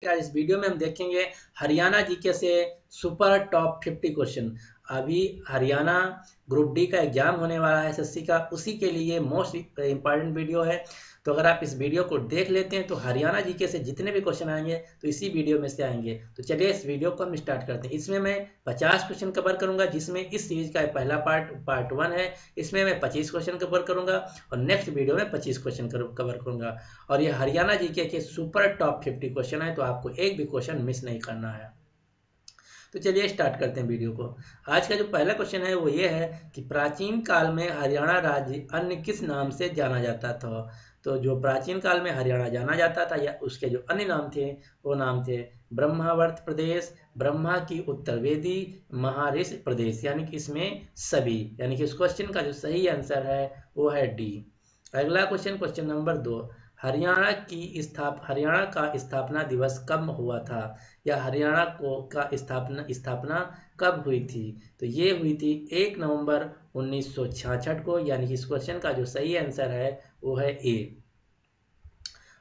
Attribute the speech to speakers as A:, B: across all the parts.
A: यार इस वीडियो में हम देखेंगे हरियाणा जीके से सुपर टॉप 50 क्वेश्चन। अभी हरियाणा ग्रुप डी का एग्जाम होने वाला है एसएससी का, उसी के लिए मोस्ट इंपॉर्टेंट वीडियो है। तो अगर आप इस वीडियो को देख लेते हैं तो हरियाणा जीके से जितने भी क्वेश्चन आएंगे तो इसी वीडियो में से आएंगे। तो चलिए इस वीडियो को हम स्टार्ट करते हैं। इसमें मैं 50 क्वेश्चन कवर करूंगा, जिसमें इस सीरीज का पहला पार्ट 1 है। इसमें मैं 25 क्वेश्चन कवर करूंगा और नेक्स्ट वीडियो में 25 क्वेश्चन कवर करूंगा। और ये हरियाणा जीके के सुपर टॉप 50 क्वेश्चन है, तो आपको एक भी क्वेश्चन मिस नहीं करना है। तो चलिए स्टार्ट करते हैं वीडियो को। आज का जो पहला क्वेश्चन है वो ये है कि प्राचीन काल में हरियाणा राज्य अन्य किस नाम से जाना जाता था। तो जो प्राचीन काल में हरियाणा जाना जाता था या उसके जो अन्य नाम थे वो नाम थे ब्रह्मावर्त प्रदेश, ब्रह्मा की उत्तर वेदी, महारिष प्रदेश, यानी कि इसमें सभी, यानी कि इस क्वेश्चन का जो सही आंसर है वो है डी। अगला क्वेश्चन, क्वेश्चन नंबर 2, हरियाणा का स्थापना दिवस कब हुआ था, या हरियाणा को का स्थापना कब हुई थी। तो ये हुई थी 1 नवंबर 1966 को, यानी कि इस क्वेश्चन का जो सही आंसर है वो है ए।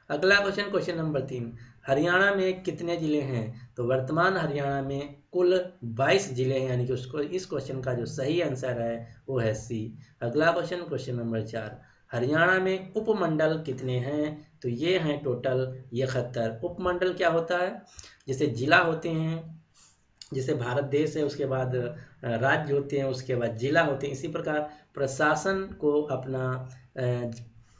A: अगला क्वेश्चन, क्वेश्चन नंबर 3, हरियाणा में कितने जिले हैं। तो वर्तमान हरियाणा में कुल 22 जिले हैं, यानी कि उसको इस क्वेश्चन का जो सही आंसर है वो है सी। अगला क्वेश्चन, क्वेश्चन नंबर 4, हरियाणा में उपमंडल कितने हैं। तो ये हैं टोटल 71। उपमंडल क्या होता है, जैसे जिला होते हैं, जैसे भारत देश है, उसके बाद राज्य होते हैं, उसके बाद जिला होते हैं। इसी प्रकार प्रशासन को अपना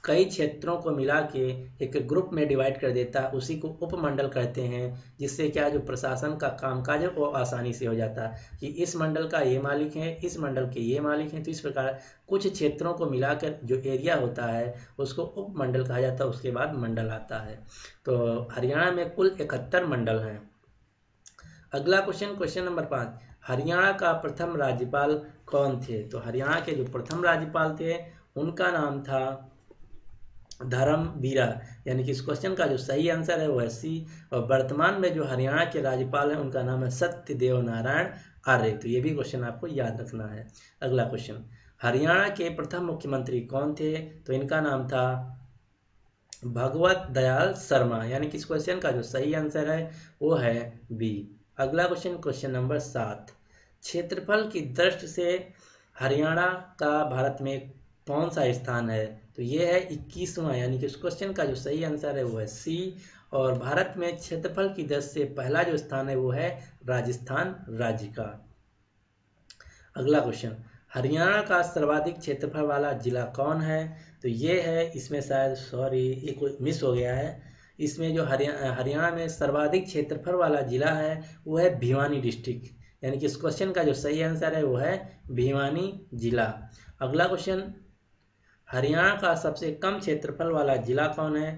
A: कई क्षेत्रों को मिला के एक ग्रुप में डिवाइड कर देता है, उसी को उपमंडल कहते हैं। जिससे क्या, जो प्रशासन का कामकाज है वो आसानी से हो जाता है कि इस मंडल का ये मालिक है, इस मंडल के ये मालिक हैं। तो इस प्रकार कुछ क्षेत्रों को मिलाकर जो एरिया होता है उसको उपमंडल कहा जाता है, उसके बाद मंडल आता है। तो हरियाणा में कुल 71 मंडल हैं। अगला क्वेश्चन, क्वेश्चन नंबर 5, हरियाणा का प्रथम राज्यपाल कौन थे। तो हरियाणा के जो प्रथम राज्यपाल थे उनका नाम था धर्मवीरा, यानी कि इस क्वेश्चन का जो सही आंसर है वो है सी। और वर्तमान में जो हरियाणा के राज्यपाल हैं उनका नाम है सत्यदेव नारायण आर्य। तो ये भी क्वेश्चन आपको याद रखना है। अगला क्वेश्चन, हरियाणा के प्रथम मुख्यमंत्री कौन थे। तो इनका नाम था भगवत दयाल शर्मा, यानी कि इस क्वेश्चन का जो सही आंसर है वो है बी। अगला क्वेश्चन, क्वेश्चन नंबर 7, क्षेत्रफल की दृष्टि से हरियाणा का भारत में कौन सा स्थान है। तो ये है 21वां, यानी कि इस क्वेश्चन का जो सही आंसर है वो है सी। और भारत में क्षेत्रफल की दृष्टि से पहला जो स्थान है वो है राजस्थान राज्य का। अगला क्वेश्चन, हरियाणा का सर्वाधिक क्षेत्रफल वाला जिला कौन है। तो ये है, इसमें शायद सॉरी ये कोई मिस हो गया है। इसमें जो हरियाणा में सर्वाधिक क्षेत्रफल वाला जिला है वो है भिवानी डिस्ट्रिक्ट, यानी कि इस क्वेश्चन का जो सही आंसर है वो है भिवानी जिला। अगला क्वेश्चन, हरियाणा का सबसे कम क्षेत्रफल वाला जिला कौन है।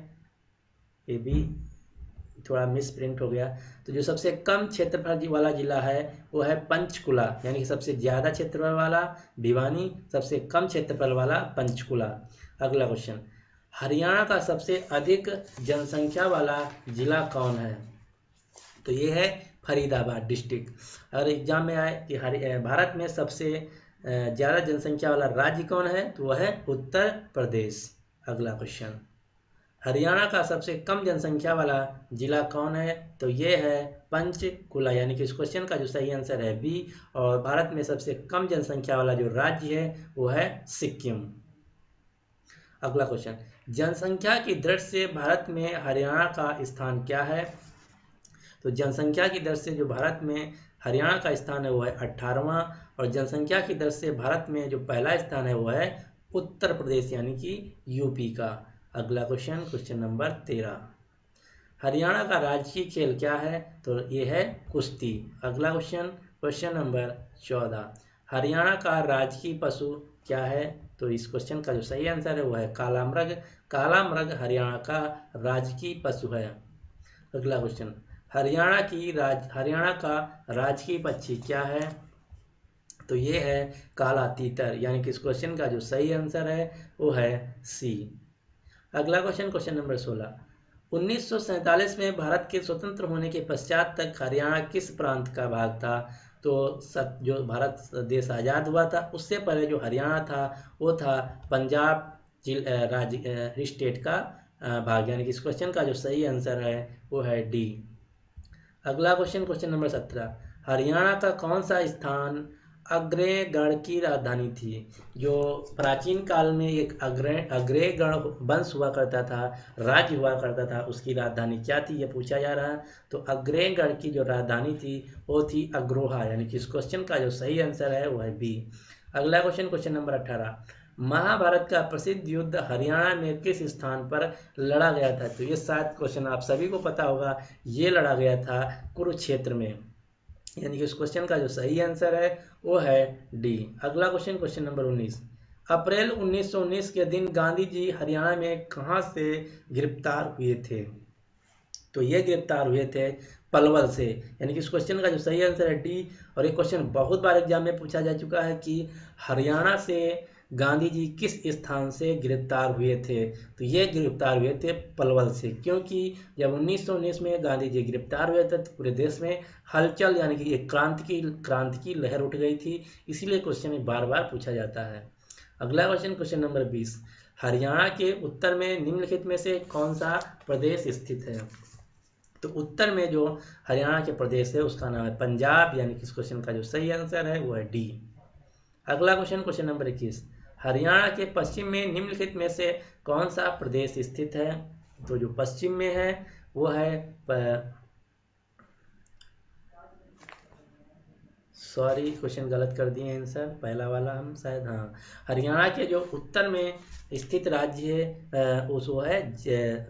A: ये भी थोड़ा मिस प्रिंट हो गया। तो जो सबसे कम क्षेत्रफल वाला जिला है वो है पंचकुला, यानी कि सबसे ज़्यादा क्षेत्रफल वाला भिवानी, सबसे कम क्षेत्रफल वाला पंचकुला। अगला क्वेश्चन, हरियाणा का सबसे अधिक जनसंख्या वाला जिला कौन है। तो ये है फरीदाबाद डिस्ट्रिक्ट। अगर एग्जाम में आए कि भारत में सबसे ज़्यादा जनसंख्या वाला राज्य कौन है, तो वह है उत्तर प्रदेश। अगला क्वेश्चन, हरियाणा का सबसे कम जनसंख्या वाला जिला कौन है। तो ये है पंचकुला, यानी कि इस क्वेश्चन का जो सही आंसर है बी। और भारत में सबसे कम जनसंख्या वाला जो राज्य है वो है सिक्किम। अगला क्वेश्चन, जनसंख्या की दृष्टि से भारत में हरियाणा का स्थान क्या है। तो जनसंख्या की दृष्टि से जो भारत में हरियाणा का स्थान है वो है 18वां। और जनसंख्या की दृष्टि से भारत में जो पहला स्थान है वो है उत्तर प्रदेश, यानी कि यूपी का। अगला क्वेश्चन, क्वेश्चन नंबर 13, हरियाणा का राजकीय खेल क्या है। तो ये है कुश्ती। अगला क्वेश्चन, क्वेश्चन नंबर 14, हरियाणा का राजकीय पशु क्या है। तो इस क्वेश्चन का जो सही आंसर है वो है काला मृग। काला मृग हरियाणा का राजकीय पशु है। अगला क्वेश्चन, हरियाणा का राजकीय पक्षी क्या है। तो ये है काला तीतर, यानी कि इस क्वेश्चन का जो सही आंसर है वो है सी। अगला क्वेश्चन, क्वेश्चन नंबर 16, 1947 में भारत के स्वतंत्र होने के पश्चात तक हरियाणा किस प्रांत का भाग था। तो जो भारत देश आज़ाद हुआ था उससे पहले जो हरियाणा था वो था पंजाब राज्य स्टेट का भाग, यानी कि इस क्वेश्चन का जो सही आंसर है वो है डी। अगला क्वेश्चन, क्वेश्चन नंबर 17, हरियाणा का कौन सा स्थान अग्रगण की राजधानी थी? जो प्राचीन काल में एक अग्रगण वंश हुआ करता था, राज्य हुआ करता था, उसकी राजधानी क्या थी, ये पूछा जा रहा है। तो अग्रगण की जो राजधानी थी वो थी अग्रोहा, यानी कि इस क्वेश्चन का जो सही आंसर है वो है बी। अगला क्वेश्चन, क्वेश्चन नंबर 18, महाभारत का प्रसिद्ध युद्ध हरियाणा में किस स्थान पर लड़ा गया था? तो ये शायद क्वेश्चन आप सभी को पता होगा, ये लड़ा गया था कुरुक्षेत्र में, यानी कि इस क्वेश्चन का जो सही आंसर है वो है डी। अगला क्वेश्चन, क्वेश्चन नंबर 19, अप्रैल 1919 के दिन गांधी जी हरियाणा में कहां से गिरफ्तार हुए थे? तो ये गिरफ्तार हुए थे पलवल से, यानी कि इस क्वेश्चन का जो सही आंसर है डी। और ये क्वेश्चन बहुत बार एग्जाम में पूछा जा चुका है कि हरियाणा से गांधी जी किस स्थान से गिरफ्तार हुए थे? तो ये गिरफ्तार हुए थे पलवल से, क्योंकि जब 1919 में गांधी जी गिरफ्तार हुए थे तो पूरे देश में हलचल, यानी कि एक क्रांति की लहर उठ गई थी, इसीलिए क्वेश्चन बार बार पूछा जाता है। अगला क्वेश्चन, क्वेश्चन नंबर 20, हरियाणा के उत्तर में निम्नलिखित में से कौन सा प्रदेश स्थित है? तो उत्तर में जो हरियाणा के प्रदेश है उसका नाम है पंजाब, यानी कि इस क्वेश्चन का जो सही आंसर है वो है डी। अगला क्वेश्चन, क्वेश्चन नंबर 21, हरियाणा के पश्चिम में निम्नलिखित में से कौन सा प्रदेश स्थित है? तो जो पश्चिम में है वो है सॉरी क्वेश्चन गलत कर दिए आंसर, पहला वाला हम शायद, हाँ, हरियाणा के जो उत्तर में स्थित राज्य है वो है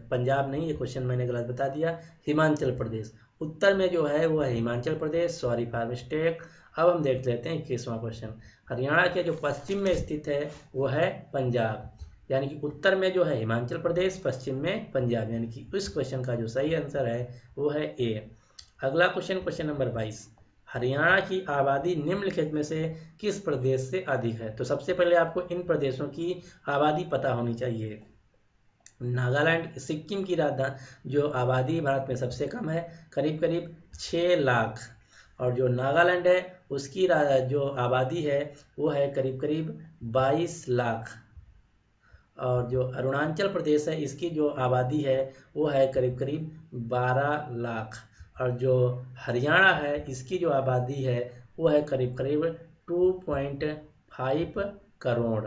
A: पंजाब नहीं, ये क्वेश्चन मैंने गलत बता दिया, हिमाचल प्रदेश। उत्तर में जो है वो है Himachal Pradesh, sorry for mistake. अब हम देख लेते हैं 21वां क्वेश्चन, हरियाणा के जो पश्चिम में स्थित है वो है पंजाब, यानी कि उत्तर में जो है हिमाचल प्रदेश, पश्चिम में पंजाब, यानी कि इस क्वेश्चन का जो सही आंसर है वो है ए। अगला क्वेश्चन, क्वेश्चन नंबर 22, हरियाणा की आबादी निम्नलिखित में से किस प्रदेश से अधिक है? तो सबसे पहले आपको इन प्रदेशों की आबादी पता होनी चाहिए। नागालैंड, सिक्किम की जो आबादी भारत में सबसे कम है, करीब करीब 6 लाख, और जो नागालैंड है उसकी जो आबादी है वो है करीब करीब 22 लाख, और जो अरुणाचल प्रदेश है इसकी जो आबादी है वो है करीब करीब 12 लाख, और जो हरियाणा है इसकी जो आबादी है वो है करीब करीब 2.5 करोड़।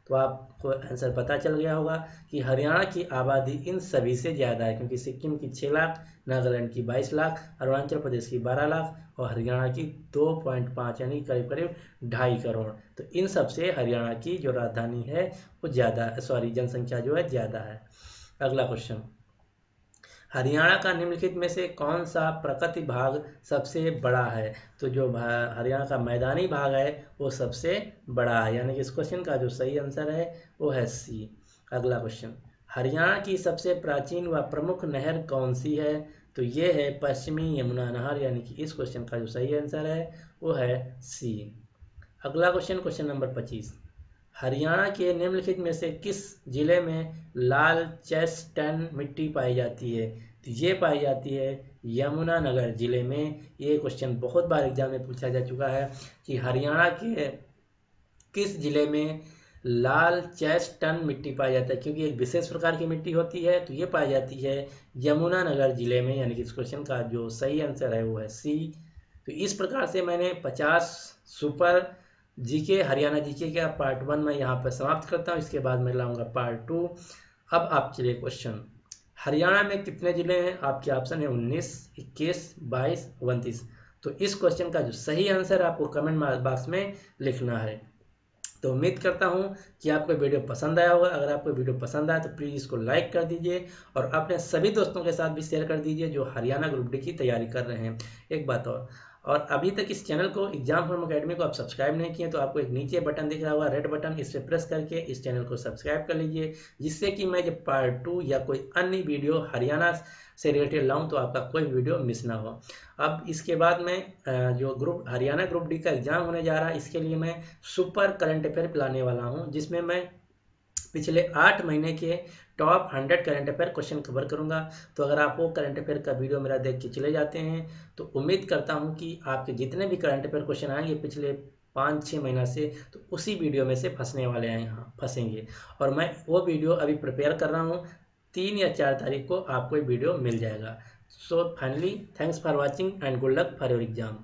A: तो आपको आंसर पता चल गया होगा कि हरियाणा की आबादी इन सभी से ज़्यादा है, क्योंकि सिक्किम की 6 लाख, नागालैंड की 22 लाख, अरुणाचल प्रदेश की 12 लाख और हरियाणा की 2.5 यानी करीब करीब 2.5 करोड़। तो इन सब से हरियाणा की जो राजधानी है वो ज़्यादा, सॉरी जनसंख्या जो है ज़्यादा है। अगला क्वेश्चन, हरियाणा का निम्नलिखित में से कौन सा प्रकृति भाग सबसे बड़ा है? तो जो हरियाणा का मैदानी भाग है वो सबसे बड़ा है, यानी कि इस क्वेश्चन का जो सही आंसर है वो है सी। अगला क्वेश्चन, हरियाणा की सबसे प्राचीन व प्रमुख नहर कौन सी है? तो ये है पश्चिमी यमुना नहर, यानी कि इस क्वेश्चन का जो सही आंसर है वो है सी। अगला क्वेश्चन, क्वेश्चन नंबर 25, हरियाणा के निम्नलिखित में से किस जिले में लाल चेस्टन मिट्टी पाई जाती है? तो ये पाई जाती है यमुनानगर जिले में। ये क्वेश्चन बहुत बार एग्जाम में पूछा जा चुका है कि हरियाणा के किस जिले में लाल चेस्टन मिट्टी पाई जाती है, क्योंकि एक विशेष प्रकार की मिट्टी होती है, तो ये पाई जाती है यमुनानगर जिले में, यानी कि इस क्वेश्चन का जो सही आंसर है वो है सी। तो इस प्रकार से मैंने 50 सुपर जीके हरियाणा जीके का पार्ट 1 मैं यहाँ पर समाप्त करता हूँ, इसके बाद मैं लाऊंगा पार्ट 2। अब आप चलिए क्वेश्चन, हरियाणा में कितने जिले हैं? आपके ऑप्शन है 19, 21, 22, 29। तो इस क्वेश्चन का जो सही आंसर आपको कमेंट बॉक्स में लिखना है। तो उम्मीद करता हूँ कि आपको वीडियो पसंद आया होगा। अगर आपको वीडियो पसंद आया तो प्लीज़ इसको लाइक कर दीजिए और अपने सभी दोस्तों के साथ भी शेयर कर दीजिए जो हरियाणा ग्रुप डी की तैयारी कर रहे हैं। एक बात और अभी तक इस चैनल को एग्जाम फॉर्म अकेडमी को आप सब्सक्राइब नहीं किए तो आपको एक नीचे बटन दिख रहा होगा रेड बटन, इस पर प्रेस करके इस चैनल को सब्सक्राइब कर लीजिए, जिससे कि मैं जब पार्ट 2 या कोई अन्य वीडियो हरियाणा से रिलेटेड लाऊं तो आपका कोई वीडियो मिस ना हो। अब इसके बाद में जो हरियाणा ग्रुप डी का एग्जाम होने जा रहा है, इसके लिए मैं सुपर करंट अफेयर लाने वाला हूँ, जिसमें मैं पिछले 8 महीने के top 100 current affair question cover करूंगा। तो अगर आप वो करंट अफेयर का वीडियो मेरा देख के चले जाते हैं तो उम्मीद करता हूं कि आपके जितने भी करंट अफेयर क्वेश्चन आएंगे पिछले 5-6 महीना से, तो उसी वीडियो में से फंसने वाले हैं, यहाँ फंसेंगे। और मैं वो वीडियो अभी प्रिपेयर कर रहा हूँ, 3 या 4 तारीख को आपको वीडियो मिल जाएगा। So finally, thanks for watching and good luck for your exam.